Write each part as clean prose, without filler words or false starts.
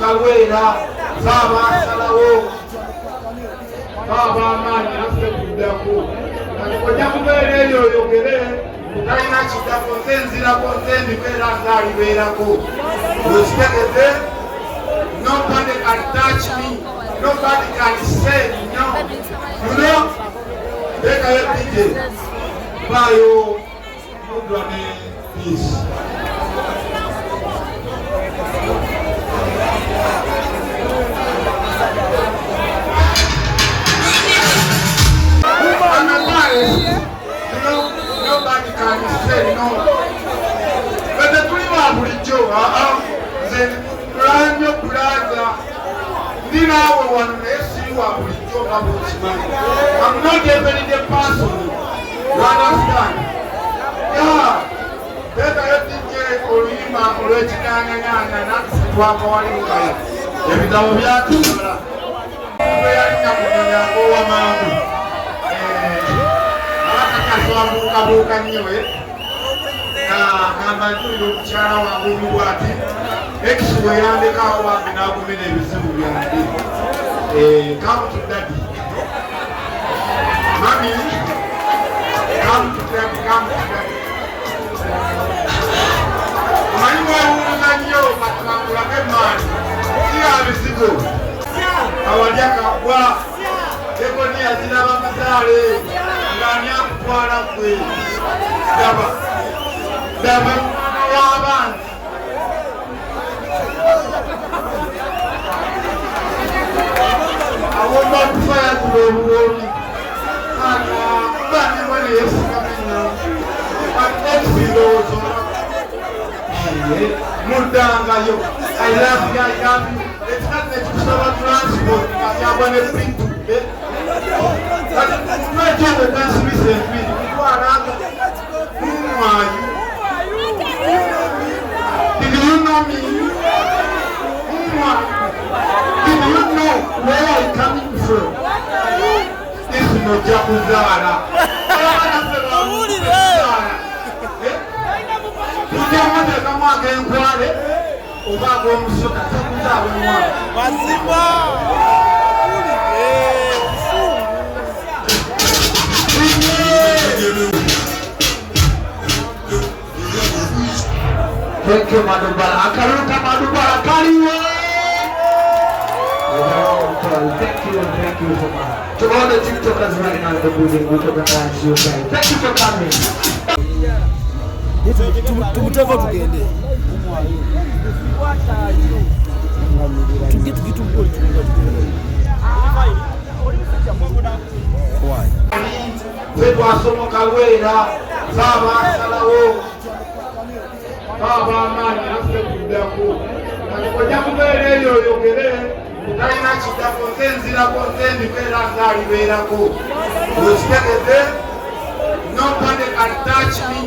kalwera zaba salawo baba amani naffe kuddako ojja kubeera eyo oyogere talina kiddako nze nzirako nze ndibeera ngaalibeerako okitegete. Nobody can touch me, nobody can say no. You know, take a DJ. Bayo, Mudrane, peace. Nobody can say no. But the three are with Joe, Ranyo Plaza, Nina one see what we talk about. I'm not even the person. You understand? Yeah. Better you think Olima, original, and that's what I'm going. Every time we are together, we are in Ekiwe yandeka wange n'agumira ebizibu byange. Come to daddy. Mommy, come to daddy, come to daddy. Omanyi mwewuuza nnyo bakangulabe maani. Siya bizigo. Awali akagwa. Ekoniya ziraba muzaale. Ng'ani akutwala ggwe. Daba. Daba w'abantu. I want not to fire to the world. And money is coming now. And every those Mudanga, I love you, I love you. It's not that you saw transport. I want to bring to bed. But my job is recently. Who are you? Did you know me? Who are you? Did you know where I'm coming from? This is no Jakuzara. You don't want to come again, Quade? Obago Musoka, Masiva! Thank you, Madubala. Akaruta Madubala, Kaliwa! Thank you so much. To all the TikTokers right now in the building, we took a time to say thank you for coming. Tumutava tugende. Tuget gitu bol. Why? Pedwa somo kalwera, zaba salawo. Baba amani naffe kuddako. Ojja kubeera eyo oyogere. Talina kiddako nze nzirako nze ndibeera ngaalibeerako. Okitegete. Nobody can touch me.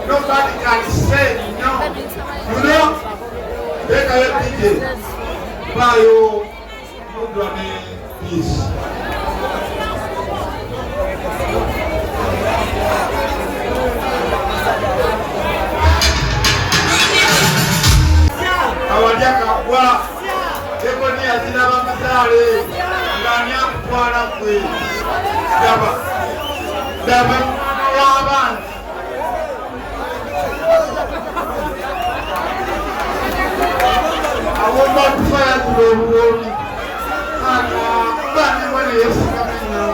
Nobody can say no. You know? Take a DJ. Bayo, Mudrane, peace. Awali akagwa. Ekoniya ziraba muzaale. Ng'ani akutwala ggwe. Daba. Daba w'abantu. I want not to fire to the world. And money is coming now.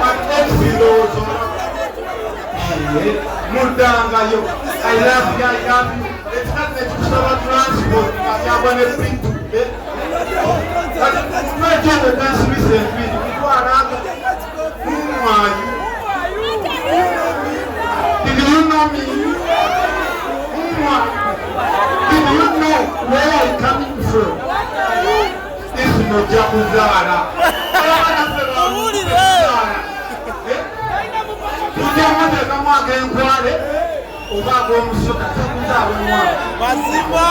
And every those Mudanga, I love you, I love you. It's not that you saw transport. I want to bring to bed. But my job is recently. Who are you? Did you know me? Who are you? Did you know where I'm coming from? This is no Jakuzara. You don't want to come again, Quade? Obago Musoka, Masiva!